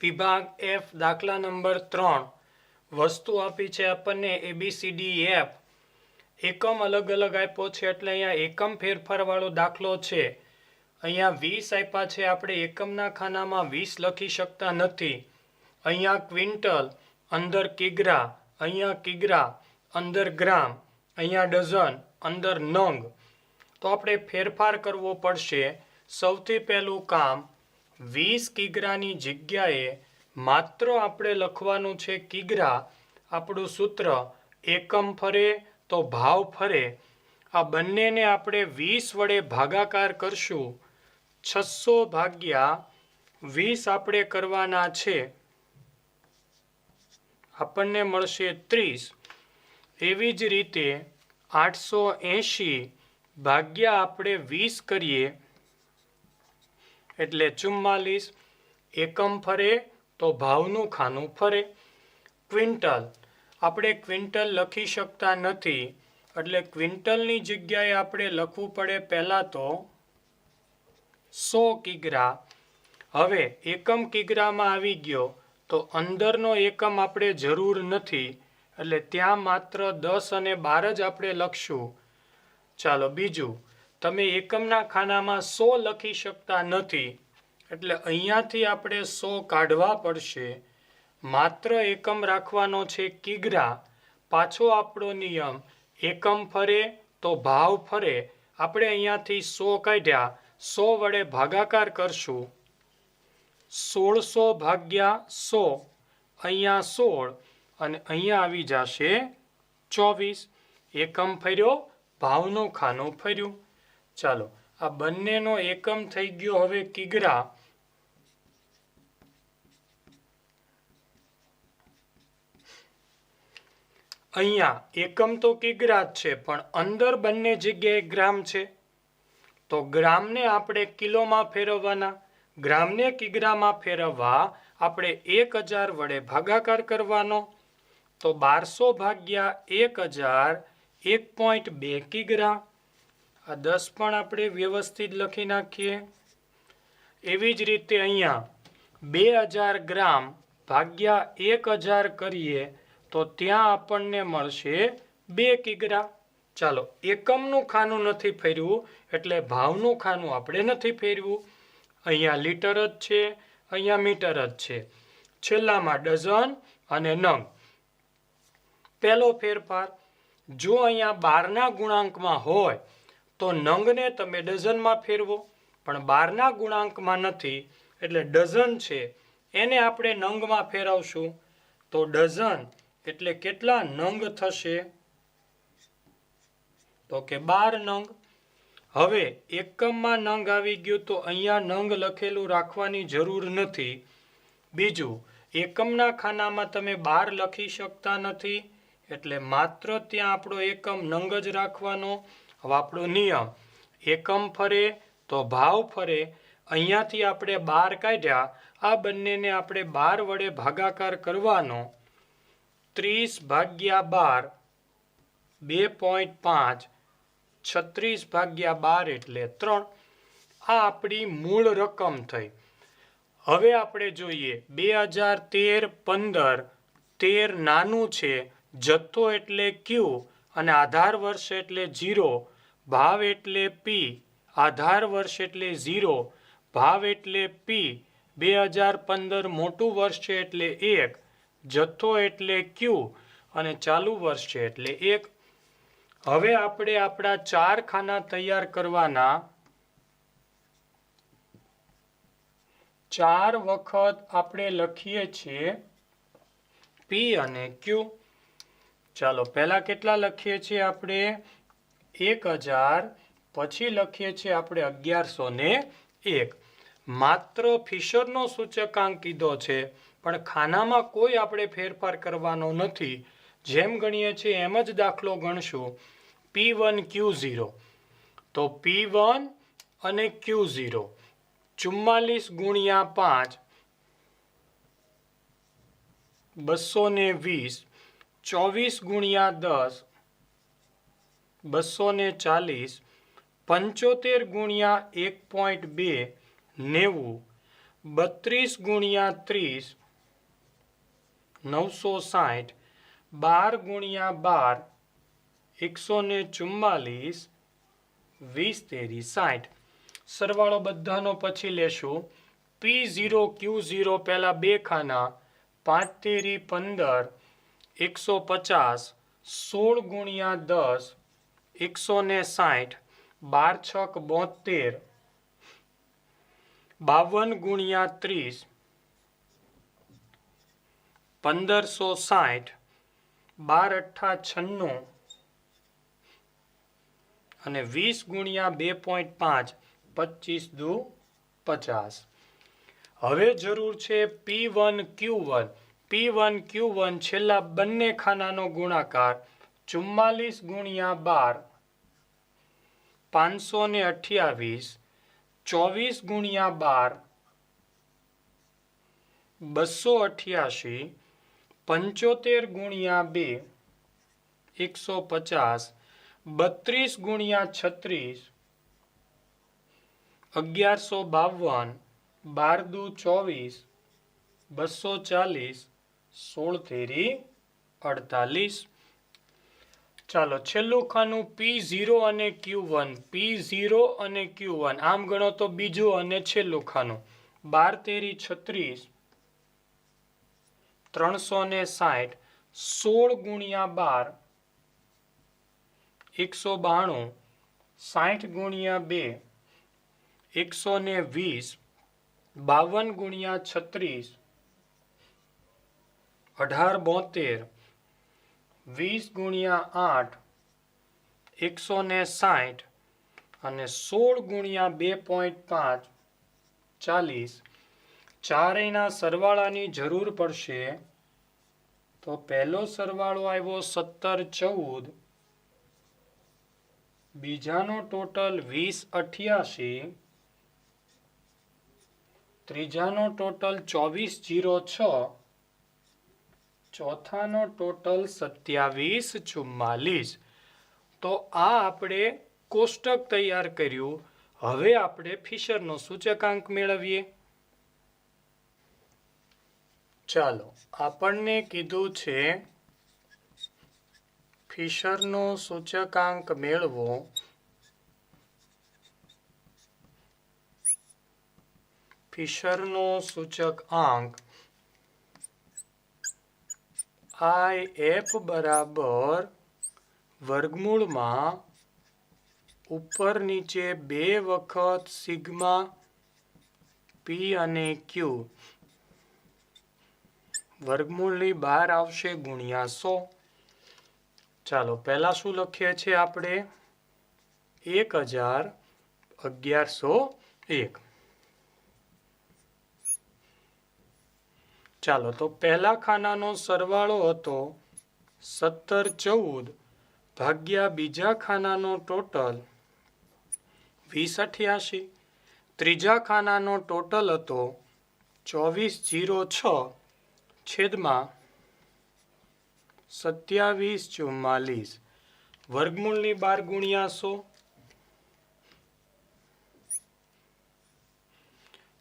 વિભાગ એફ દાખલા નંબર 3 વસ્તુ આપી છે આપણને ABCDEF એકમ અલગ અલગ આપ્યો છે એટલે અહીંયા એકમ ફેરફારવાળો દાખલો છે। અહીંયા 20 આપ્યા છે, આપણે એકમના ખાનામાં 20 લખી શકતા નથી। અહીંયા ક્વિન્ટલ અંદર કિગ્રા, અહીંયા કિગ્રા અંદર ગ્રામ, અહીંયા ડઝન અંદર નંગ। તો આપણે ફેરફાર કરવો પડશે। સૌથી પહેલું કામ 20 કિગ્રાની જગ્યાએ માત્ર આપણે લખવાનું છે કિગ્રા। આપણું સૂત્ર એકમ ફરે તો ભાવ ફરે। આ બંનેને આપણે 20 વડે ભાગાકાર કરશું। 600 ભાગ્યા 20 આપણે કરવાના છે, આપણને મળશે 30। એવી જ રીતે 880 ભાગ્યા આપણે 20 કરીએ એટલે 44। એકમ ફરે તો ભાવનું ખાનું ફરે। ક્વિન્ટલ આપણે ક્વિન્ટલ લખી શકતા નથી એટલે ક્વિન્ટલની જગ્યાએ આપણે લખવું પડે પહેલાં તો 100 કિગ્રા। હવે એકમ કિગ્રામાં આવી ગયો તો અંદરનો એકમ આપણે જરૂર નથી એટલે ત્યાં માત્ર 10 અને 12 જ આપણે લખશું। ચાલો બીજું, તમે એકમના ખાનામાં 100 લખી શકતા નથી એટલે અહીંયાથી આપણે 100 કાઢવા પડશે। માત્ર એકમ રાખવાનો છે કિગ્રા। પાછો આપણો નિયમ એકમ ફરે તો ભાવ ફરે। આપણે અહીંયાથી 100 કાઢ્યા, 100 વડે ભાગાકાર કરશું। 1600 ભાગ્યા 100 અહીંયા 16 અને અહીંયા આવી જશે 24। એકમ ફર્યો, ભાવનું ખાનું ફર્યું। ચાલો આ બંનેનો એકમ થઈ ગયો હવે કિગ્રા। અહીંયા એકમ તો કિગ્રા જ છે પણ અંદર બંને જગ્યાએ ગ્રામ છે તો ગ્રામને આપણે કિલોમાં ફેરવવાના। ગ્રામને કિગ્રામાં ફેરવવા આપણે 1000 વડે ભાગાકાર કરવાનો। તો 1200 ભાગ્યા 1000 1.2 કિગ્રા। આ 10 પણ આપણે વ્યવસ્થિત લખી નાખીએ। એવી જ રીતે અહીંયા 2000 ગ્રામ ભાગ્યા 1000 કરીએ તો ત્યાં આપણને મળશે 2 કિગ્રા। ચાલો એકમનું ખાનું નથી ફેરવું એટલે ભાવનું ખાનું આપણે નથી ફેરવું। અહીંયા લીટર જ છે, અહીંયા મીટર જ છે, છેલ્લામાં ડઝન અને નંગ। પહેલો ફેરફાર, જો અહીંયા 12ના ગુણાંકમાં હોય તો નંગને તમે ડઝનમાં ફેરવો, પણ 12ના ગુણાંકમાં નથી એટલે ડઝન છે એને આપણે નંગમાં ફેરવશું। તો ડઝન એટલે કેટલા નંગ થશે? તો કે 12 નંગ। હવે એકમમાં નંગ આવી ગયું તો અહીંયા નંગ લખેલું રાખવાની જરૂર નથી। બીજું, એકમના ખાનામાં તમે 12 લખી શકતા નથી એટલે માત્ર ત્યાં આપણો એકમ નંગ જ રાખવાનો। હવે આપણો નિયમ એકમ ફરે તો ભાવ ફરે। અહીંયાથી આપણે 12 કાઢ્યા, આ બંનેને આપણે 12 વડે ભાગાકાર કરવાનો। 30 ભાગ્યા 12 2.5, 36 ભાગ્યા 12 એટલે 3। આ આપણી મૂળ રકમ થઈ। હવે આપણે જોઈએ 2013 15, 13 નાનું છે, જથ્થો એટલે ક્યુ અને આધાર વર્ષ એટલે 0, ભાવ એટલે પી, આધાર વર્ષ એટલે 0, ભાવ એટલે પી। 2015 મોટું વર્ષ છે એટલે 1, જથ્થો એટલે ક્યુ અને ચાલુ વર્ષ છે એટલે 1। હવે આપણે આપણા 4 ખાના તૈયાર કરવાના। 4 વખત આપણે લખીએ છીએ પી અને ક્યુ। ચાલો પહેલા કેટલા લખીએ છીએ આપણે 1000, પછી લખીએ છીએ આપણે 1101। માત્ર ફિશરનો સૂચકાંક કીધો છે પણ ખાનામાં કોઈ આપણે ફેરફાર કરવાનો નથી। જેમ ગણીએ છીએ એમ જ દાખલો ગણશું। P1 Q0 તો P1 અને Q0 44 ગુણ્યા 5 220, 24 ગુણ્યા 10 240, 75 ગુણ્યા 1.2 90, 32 ગુણ્યા 30 960, 12 ગુણ્યા 12 144, 20 તેરી 60. સરવાળો બધાનો પછી લેશું. P0 Q0 પહેલા બે ખાના, 5 તેરી 15, 150, 16 ગુણ્યા 10 160, 12 છક 72, 52 ગુણ્યા 30 1560, 12 અઠ્ઠા 96 અને 20 ગુણ્યા 2.5 25 દુ 50. હવે જરૂર છે P1 Q1. P1 Q1 છેલ્લા બંને ખાનાનો ગુણાકાર 44 ગુણ્યા 12 528, 24 ગુણ્યા 12 288, 75 ગુણ્યા 2 150, 32 ગુણ્યા 36 1152, 12 દુ 24, 240, 16 તેરી 48. ચાલો છેલ્લું ખાનું P0 અને Q1. P0 અને Q1 આમ ગણો તો બીજું અને છેલ્લું ખાનું. 12 તેરી 36, 360, 16 ગુણ્યા 12 192, 60 ગુણ્યા 2 120, 52 ગુણ્યા 36 1872, 20 ગુણ્યા 8 160 અને 16 ગુણ્યા 2.5 40. ચારેયના સરવાળાની જરૂર પડશે. તો પહેલો સરવાળો આવ્યો 1714, બીજાનો ટોટલ 2088, ત્રીજાનો ટોટલ 2406, ચોથાનો ટોટલ 2744. તો આ આપણે કોષ્ટક તૈયાર કર્યું. હવે આપણે ફિશરનો સૂચકાંક મેળવીએ. ચાલો આપણને કીધું છે ફિશરનો સૂચકાંક મેળવો. ફિશરનો સૂચકાંક IF બરાબર વર્ગમૂળમાં ઉપર નીચે 2 વખત સિગ્મા P અને Q, વર્ગમૂળની બહાર આવશે ગુણ્યા 100. ચાલો પહેલા શું લખીએ છીએ આપણે? 1101. ચાલો તો પહેલા ખાનાનો સરવાળો હતો 1714 ભાગ્યા બીજા ખાનાનો ટોટલ 2088. ત્રીજા ખાનાનો ટોટલ હતો 2406 છેદમાં 2744, વર્ગમૂળની 12 ગુણ્યા 100.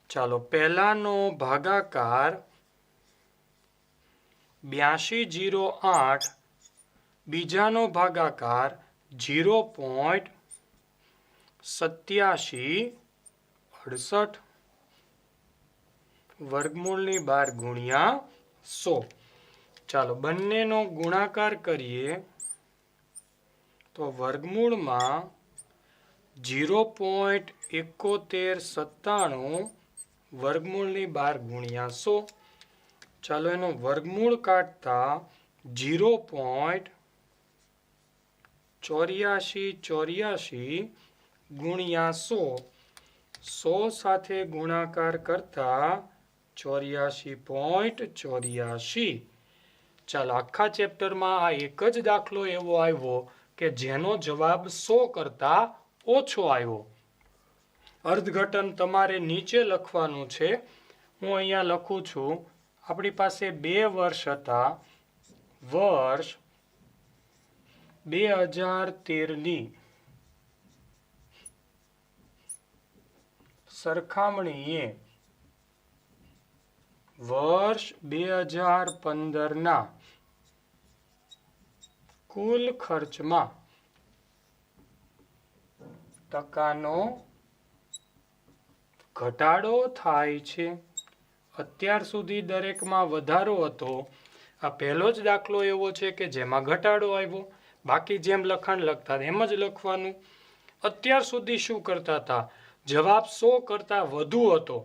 ચાલો પહેલાનો ભાગાકાર 8208, બીજાનો ભાગાકાર 0.8768, વર્ગમૂળની 12 ગુણ્યા 100. ચાલો બંનેનો ગુણાકાર કરીએ તો વર્ગમૂળમાં 0.7197, વર્ગમૂળની 12 ગુણ્યા 100. ચાલો એનો વર્ગમૂળ કાઢતા 0.8484 ગુણ્યા 100, 100 સાથે ગુણાકાર કરતા 84.84. ચાલો આખા ચેપ્ટરમાં આ એક જ દાખલો એવો આવ્યો કે જેનો જવાબ 100 કરતા ઓછો આવ્યો. અર્થઘટન તમારે નીચે લખવાનું છે. હું અહીંયા લખું છું. આપણી પાસે 2 વર્ષ હતા. વર્ષ 2013ની સરખામણીએ વર્ષ 2015ના કુલ ખર્ચમાં ટકાનો ઘટાડો થાય છે. અત્યાર સુધી દરેકમાં વધારો હતો. આ પહેલો જ દાખલો એવો છે કે જેમાં ઘટાડો આવ્યો. બાકી જેમ લખાણ લખતા એમ જ લખવાનું. અત્યાર સુધી શું કરતા હતા? જવાબ 100 કરતાં વધુ હતો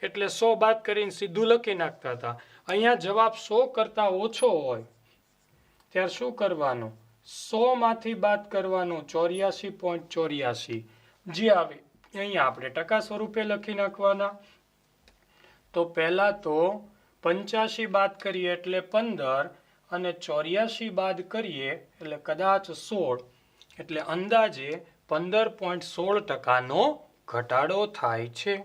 એટલે 100 બાદ કરીને સીધું લખી નાખતા હતા. અહીંયા જવાબ 100 કરતાં ઓછો હોય ત્યારે શું કરવાનું? 100 માંથી બાદ કરવાનું 84.84 જે આવે અહીંયા આપણે ટકા સ્વરૂપે લખી નાખવાના. તો પહેલા તો 85 બાદ કરીએ એટલે 15 અને 84 બાદ કરીએ એટલે કદાચ 16 એટલે અંદાજે 15.16% ઘટાડો થાય છે.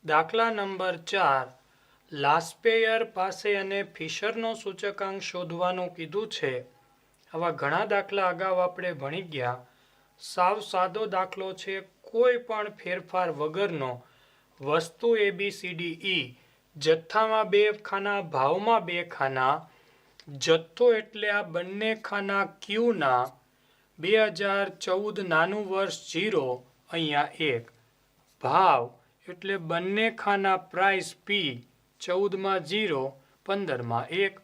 દાખલા નંબર 4 લાસ્પેયર પાસે અને ફિશરનો સૂચકાંક શોધવાનું કીધું છે. આવા ઘણા દાખલા અગાઉ આપણે ભણી ગયા. સાવ સાદો દાખલો છે. કોઈ પણ ફેરફાર વગરનો વસ્તુ ABCDE જથ્થામાં 2 ખાના, ભાવમાં 2 ખાના, જથ્થો એટલે આ બંને ખાના ક્યુના 2014 નાનું વર્ષ 0 અહીંયા 1, ભાવ એટલે બંને ખાના પ્રાઇસ P 14માં 0, 15માં 1.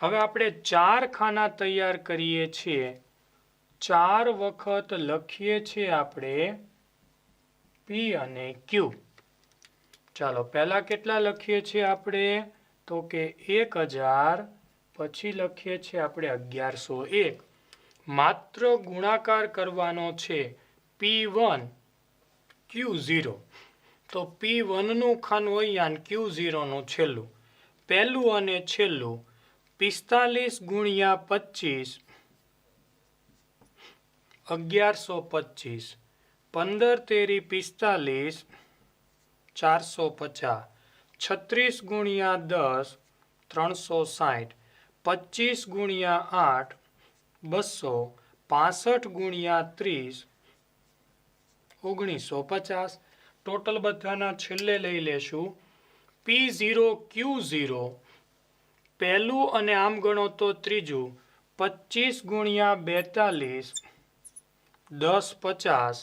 હવે આપણે 4 ખાના તૈયાર કરીએ છીએ. 4 વખત લખીએ છીએ આપણે P અને Q. ચાલો પહેલા કેટલા લખીએ છીએ આપણે? તો કે 1000, પછી લખીએ છીએ આપણે 1101. માત્ર ગુણાકાર કરવાનો છે. P1 Q0. તો P1 નું ખાનું અહીંયા અને Q0 નું છેલ્લું. પહેલું અને છેલ્લું 45 ગુણ્યા 25 1125. 15 તેરી 45 450. 36 ગુણ્યા 10 360. 25 ગુણ્યા 8 200. 65 ગુણ્યા 30 1950. ટોટલ બધાના છેલ્લે લઈ લેશું. P0 Q0 પહેલું અને આમ ગણો તો ત્રીજું 25 ગુણ્યા 42 10 50.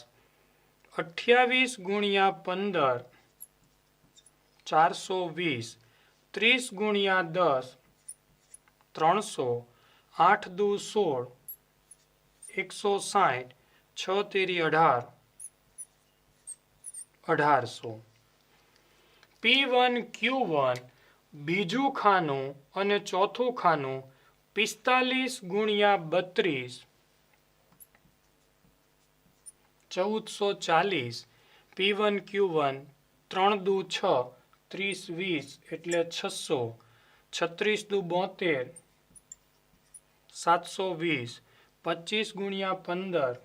28 ગુણ્યા 15 420. 30 ગુણ્યા 10 300. 8 દુ 16 160. 6 તેરી 18 1800. P1 Q1 બીજું ખાનું અને ચોથું ખાનું 45 ગુણ્યા 32 1440. P1 Q1 3 દુ 6 30 20 એટલે 600. 36 દુ 72 720. 25 ગુણ્યા 15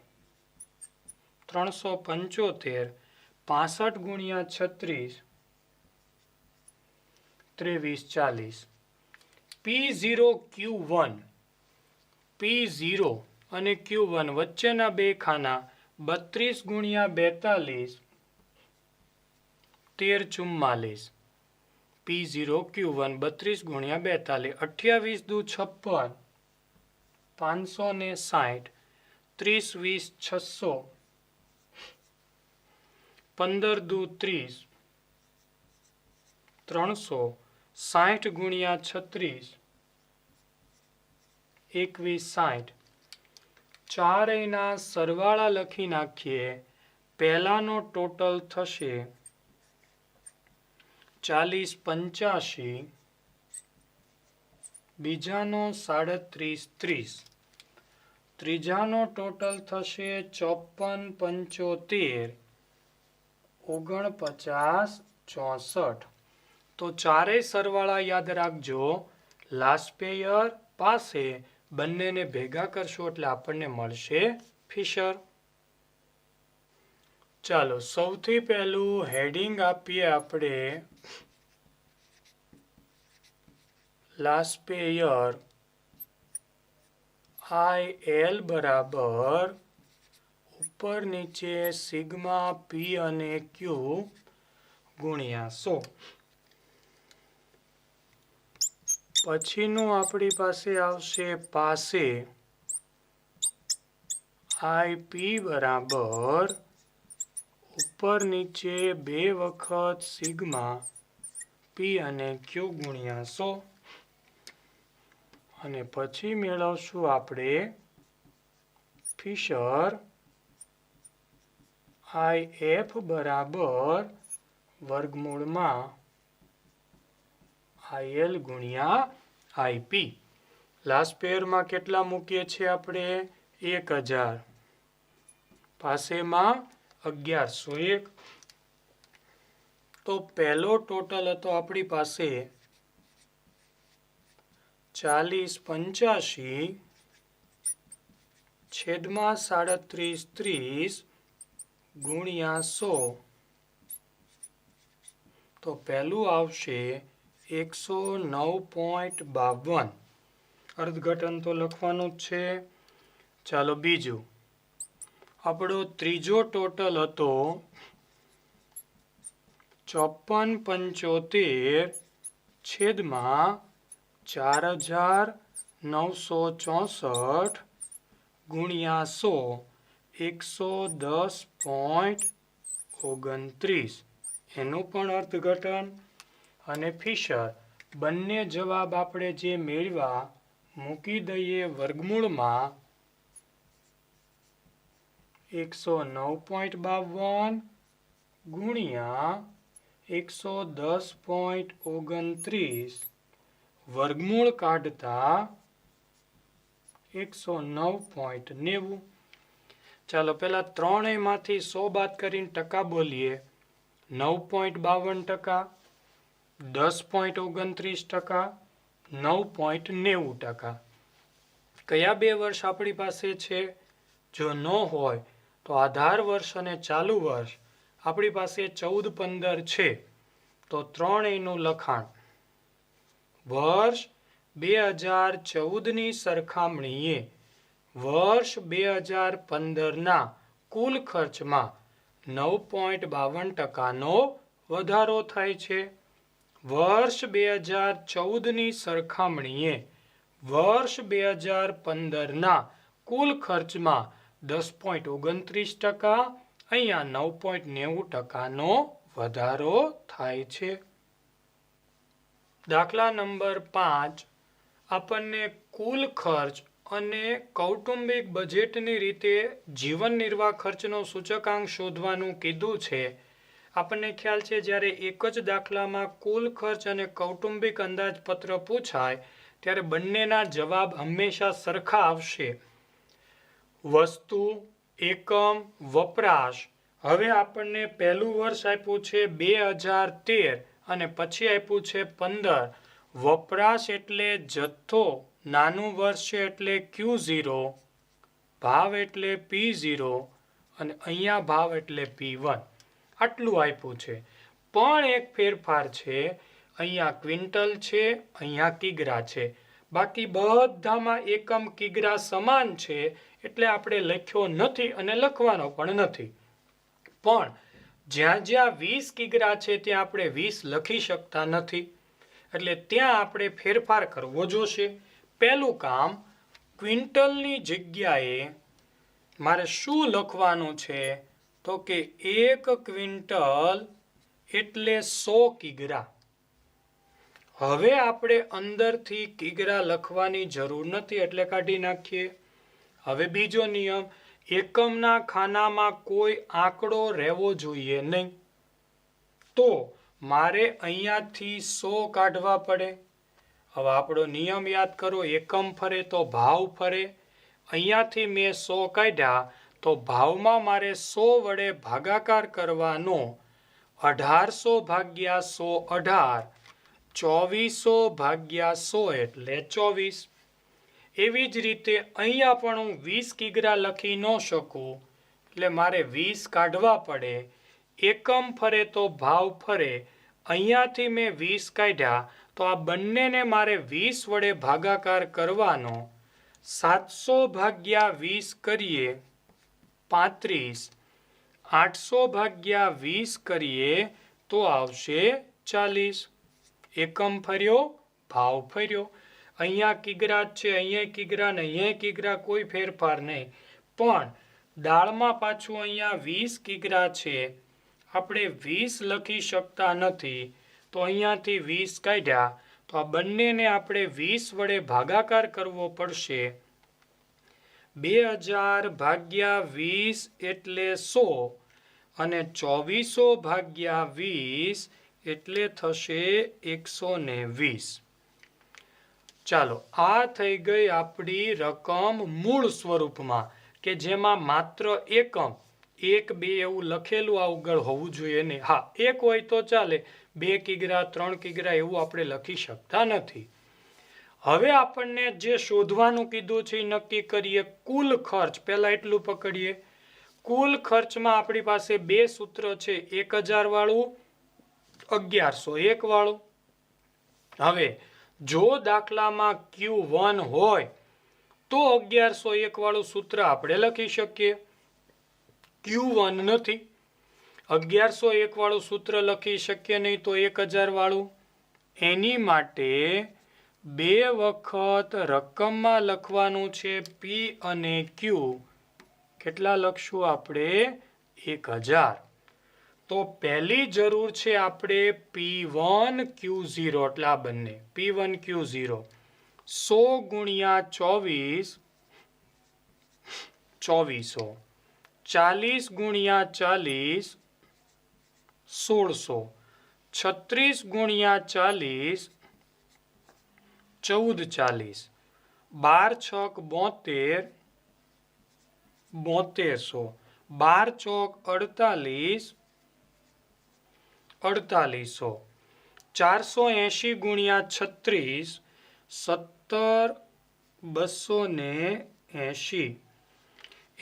375. 65 ગુણ્યા 36 2340. P0 Q1 P0 અને Q1 વચ્ચેના બે ખાના 32 ગુણ્યા 42 1344. P0 Q1 32 ગુણ્યા 42 28 દુ 56 560. 30 20 600. 15 દુ 30 300. 60 ગુણ્યા 36 2160. ચારેયના સરવાળા લખી નાખીએ. પહેલાનો ટોટલ થશે 4085. બીજાનો 3730. ત્રીજાનો ટોટલ થશે 5475 49 64. તો ચારેય સરવાળા યાદ રાખજો. લાસ્પેયર પાસે બંનેને ભેગા કરશો એટલે આપણને મળશે ફિશર. ચાલો સૌથી પહેલું હેડિંગ આપીએ આપણે લાસ્પેયર IL બરાબર ઉપર નીચે સિગ્મા P અને Q ગુણ્યા 100. પછીનું આપણી પાસે આવશે પાસે IP બરાબર ઉપર નીચે 2 વખત સિગ્મા P અને Q ગુણ્યા 100. અને પછી મેળવશું આપણે ફિશર IF બરાબર વર્ગમૂળમાં IL ગુણ્યા IP. લાસ્ટ પેરમાં કેટલા મૂકીએ છીએ આપણે? 1000. પાસેમાં 1101. તો પહેલો ટોટલ હતો આપણી પાસે 4085 છેદમાં 3730 ગુણ્યા 100. તો પહેલું આવશે 109.52. અર્થઘટન તો લખવાનું જ છે. ચાલો બીજું. આપણો ત્રીજો ટોટલ હતો 5475 છેદમાં 4964 ગુણ્યા 100 110.29. એનું પણ અર્થઘટન. અને ફિશર બંને જવાબ આપણે જે મેળવ્યા મૂકી દઈએ વર્ગમૂળમાં 109.52 ગુણ્યા 110.29 વર્ગમૂળ કાઢતા 109.90. ચાલો પહેલા ત્રણેયમાંથી 100 બાદ કરીને ટકા બોલીએ. 9.52%, 10.29%, 9.90%. કયા 2 વર્ષ આપણી પાસે છે? જો ન હોય તો આધાર વર્ષ અને ચાલુ વર્ષ આપણી પાસે 14-15 છે. તો ત્રણેયનું લખાણ વર્ષ 2014ની સરખામણીએ વર્ષ 2015ના કુલ ખર્ચમાં 9.52%નો વધારો થાય છે. વર્ષ 2014ની સરખામણીએ વર્ષ 2015ના કુલ ખર્ચમાં 10.29%, અહીંયા 9.90%નો વધારો થાય છે. દાખલા નંબર 5. આપણને કુલ ખર્ચ અને કૌટુંબિક બજેટની રીતે જીવન નિર્વાહ ખર્ચનો સૂચકાંક શોધવાનું કીધું છે. આપણને ખ્યાલ છે જ્યારે એક જ દાખલામાં કુલ ખર્ચ અને કૌટુંબિક અંદાજપત્ર પૂછાય ત્યારે બંનેના જવાબ હંમેશા સરખા આવશે. વસ્તુ, એકમ, વપરાશ. હવે આપણને પહેલું વર્ષ આપ્યું છે 2013 અને પછી આપ્યું છે 15. વપરાશ એટલે જથ્થો, નાનું વર્ષ છે એટલે Q0, ભાવ એટલે P0 અને અહીંયા ભાવ એટલે P1. આટલું આપ્યું છે. પણ એક ફેરફાર છે. અહીંયા ક્વિન્ટલ છે, અહીંયા કિગ્રા છે. બાકી બધામાં એકમ કિગ્રા સમાન છે એટલે આપણે લખ્યો નથી અને લખવાનો પણ નથી. પણ જ્યાં જ્યાં 20 કિગ્રા છે ત્યાં આપણે 20 લખી શકતા નથી. એટલે ત્યાં આપણે ફેરફાર કરવો જોશે. પહેલું કામ, ક્વિન્ટલની જગ્યાએ મારે શું લખવાનું છે? તો કે 1 ક્વિન્ટલ એટલે 100 કિગ્રા. હવે આપણે અંદરથી કિગ્રા લખવાની જરૂર નથી એટલે કાઢી નાખીએ. હવે બીજો નિયમ, એકમના ખાનામાં કોઈ આંકડો રહેવો જોઈએ નહીં. તો મારે અહીંયાથી 100 કાઢવા પડે. હવે આપણો નિયમ યાદ કરો, એકમ ફરે તો ભાવ ફરે. અહીંયાથી મેં 100 કાઢ્યા તો ભાવમાં મારે 100 વડે ભાગાકાર કરવાનો. 1800 ભાગ્યા 100 18, 2400 ભાગ્યા 100 એટલે 24. એવી જ રીતે અહીંયા પણ હું 20 કિગ્રા લખી ન શકું એટલે મારે 20 કાઢવા પડે. એકમ ફરે તો ભાવ ફરે. અહીંયાથી મેં 20 કાઢ્યા તો આ બંનેને મારે 20 વડે ભાગાકાર કરવાનો. 700 ભાગ્યા 20 કરીએ 35, 800 ભાગ્યા 20 કરીએ તો આવશે 40. એકમ ફર્યો, ભાવ ફર્યો. અહીંયા કિગ્રા છે, અહીંયા કિગ્રા ને અહીંયા કિગ્રા, કોઈ ફેરફાર નહીં. પણ દાળમાં પાછું અહીંયા 20 કિગ્રા છે. આપણે 20 લખી શકતા નથી, તો અહીંયાથી 20 કાઢ્યા, તો આ બંનેને આપણે 20 વડે ભાગાકાર કરવો પડશે. 2000 ભાગ્યા 20 એટલે 100 અને 2400 ભાગ્યા 20 એટલે થશે 120. ચાલો, આ થઈ ગઈ આપણી રકમ મૂળ સ્વરૂપમાં, કે જેમાં માત્ર એકમ 1 2 એવું લખેલું આગળ હોવું જોઈએ નહીં. હા, 1 હોય તો ચાલે, 2 કિગ્રા 3 કિગ્રા એવું આપણે લખી શકતા નથી. હવે આપણને જે શોધવાનું કીધું છે એ નક્કી કરીએ. કુલ ખર્ચ પહેલા એટલું પકડીએ. કુલ ખર્ચમાં આપણી પાસે બે સૂત્ર છે, 1000 વાળું, 1101 વાળું. હવે જો દાખલામાં Q1 હોય તો 1101 વાળું સૂત્ર આપણે લખી શકીએ. Q1 નથી, 1101 વાળું સૂત્ર લખી શકીએ નહીં, તો 1000 વાળું. એની માટે 2 વખત રકમમાં લખવાનું છે P અને Q. કેટલા લખશું આપણે? 1000. તો પહેલી જરૂર છે આપણે P1 Q0, એટલે આ બંને P1 Q0. 100 ગુણ્યા 24 2400, 40 ગુણ્યા 40 1600, 36 ગુણ્યા 40 1440, 12 છક 72 7200, 12 ચોક 48 4800, 480 ગુણ્યા 36 17280.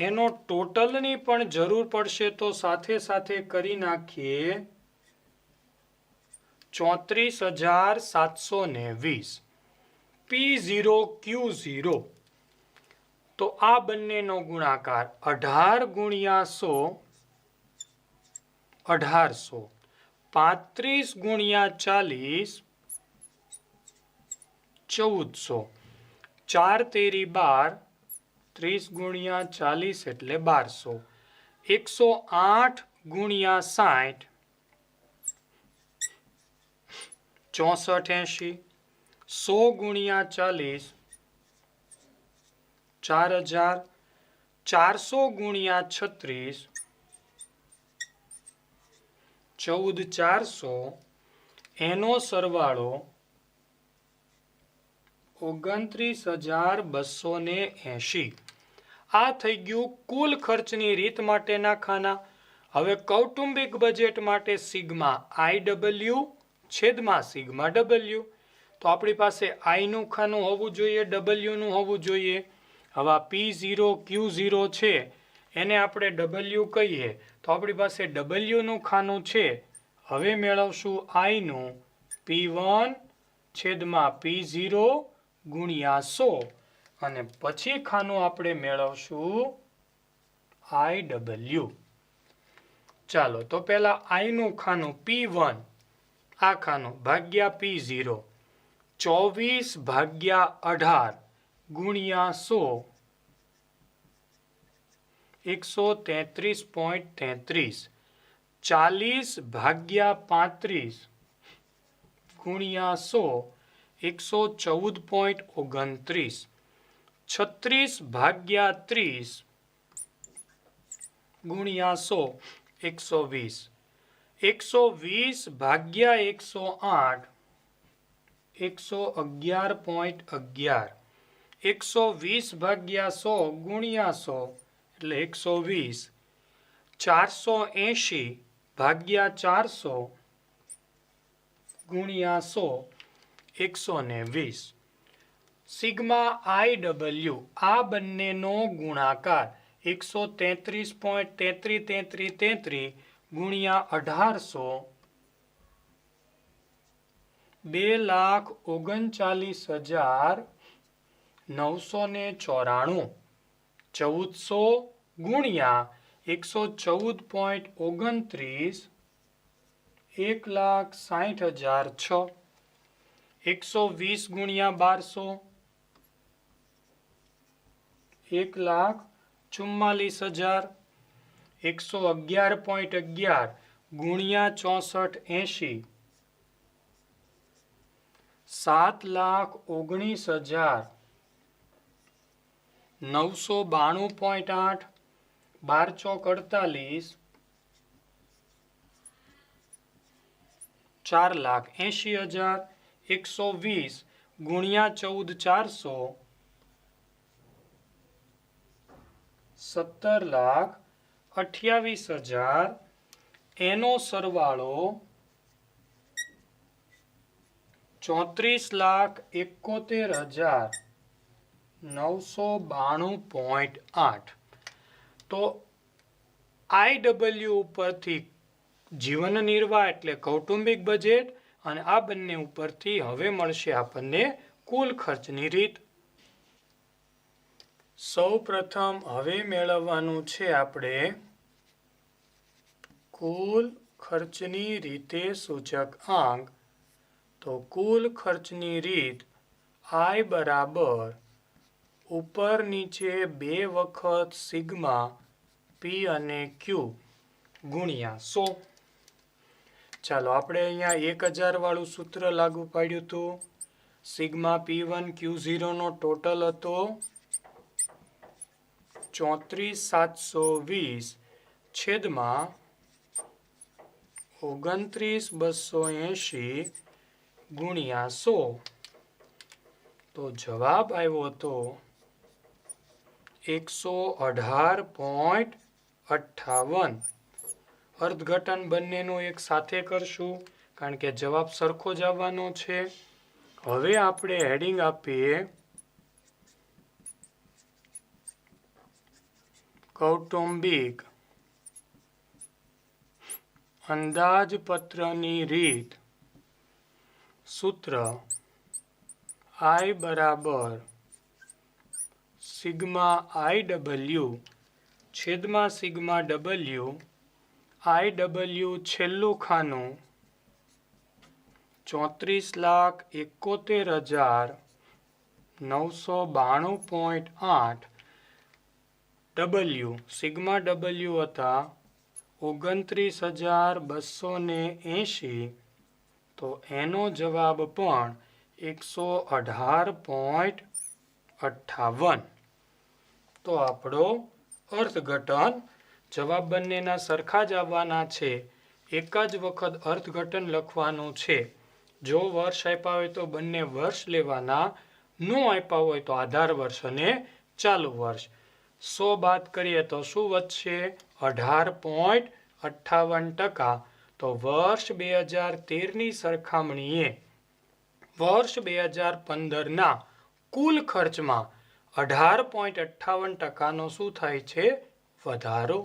એનો ટોટલની પણ જરૂર પડશે, તો સાથે સાથે કરી નાખીએ. 34720. P0 Q0, તો આ બંનેનો ગુણાકાર 18 ગુણ્યા 100 1800, 35 ગુણ્યા 40 1400, 4 તેરી 12, 30 ગુણ્યા 40 એટલે 1200, 108 ગુણ્યા 60 6480, 100 ગુણ્યા 40 4000, 400 ગુણ્યા 36 14400, એનો સરવાળો 29280. આ થઈ ગયું કુલ ખર્ચની રીત માટેના ખાના. હવે કૌટુંબિક બજેટ માટે સિગ્મા IW છેદમાં સિગ્મા W. તો આપણી પાસે I નું ખાનું હોવું જોઈએ, W નું હોવું જોઈએ. હવે P0 Q0 છે, એને આપણે W કહીએ, તો આપણી પાસે W નું ખાનું છે. હવે મેળવશું I નું P1 છેદમાં P0 ગુણ્યા 100, અને પછી ખાનું આપણે મેળવશું IW. ચાલો, તો પહેલા I નું ખાનું P1, આ ખાનું ભાગ્યા P0, 24 ભાગ્યા 18 ગુણ્યા 100 133.33, 40 ભાગ્યા 35 ગુણ્યા 100 114.29, 36 ભાગ્યા 30 ગુણ્યા 100 120, 120 ભાગ્યા 108 111.11, 120 ભાગ્યા 100 ગુણ્યા 100 એટલે 120, 480 ભાગ્યા 400 ગુણ્યા 100 120. સિગ્મા IW આ બંનેનો ગુણાકાર 133.3333 ગુણ્યા 1800 2,39,994, 1400 ગુણ્યા 114.29 1,60,006 120 ગુણ્યા 1200 1,44,000 111.11 ગુણ્યા 6480 7,19,000 992.8 12 ચોક 48 4,80,000 120 ગુણ્યા 14,400 17,28,000 એનો સરવાળો 34,71,992.8 તો IW ઉપરથી જીવન નિર્વાહ એટલે કૌટુંબિક બજેટ અને આ બંને ઉપરથી હવે મળશે આપણને કુલ ખર્ચની રીત. સૌ પ્રથમ હવે મેળવવાનું છે આપણે કુલ ખર્ચની રીતે સૂચક આંક. તો કુલ ખર્ચની રીત I બરાબર ઉપર નીચે 2 વખત સિગ્મા P અને Q ગુણ્યા 100. ચાલો આપણે અહીંયા 1000 વાળું સૂત્ર લાગુ પાડ્યું હતું. સિગ્મા P1 Q0 નો ટોટલ હતો 34,720 છેદમાં 29,280 ગુણ્યા 100. તો જવાબ આવ્યો હતો 118.58. અર્થઘટન બંનેનું એક સાથે કરશું કારણ કે જવાબ સરખો જ આવવાનો છે. હવે આપણે હેડિંગ આપીએ કૌટુંબિક અંદાજપત્રની રીત. સૂત્ર I બરાબર સિગ્મા IW છેદમાં સિગ્મા W. IW છેલ્લું ખાનું 34,71,992.8 W સિગ્મા W હતા 29,280 તો એનો જવાબ પણ 118.58. તો આપણો અર્થઘટન જવાબ બંનેના સરખા જ આવવાના છે. એક જ વખત અર્થઘટન લખવાનું છે. જો વર્ષ આપ્યા હોય તો બંને વર્ષ લેવાના, ન આપ્યા હોય તો આધાર વર્ષ અને ચાલુ વર્ષ. 100 બાદ કરીએ તો શું વધશે? 18.58%. તો વર્ષ 2013ની સરખામણીએ વર્ષ 2015ના કુલ ખર્ચમાં 18.58%નો શું થાય છે? વધારો.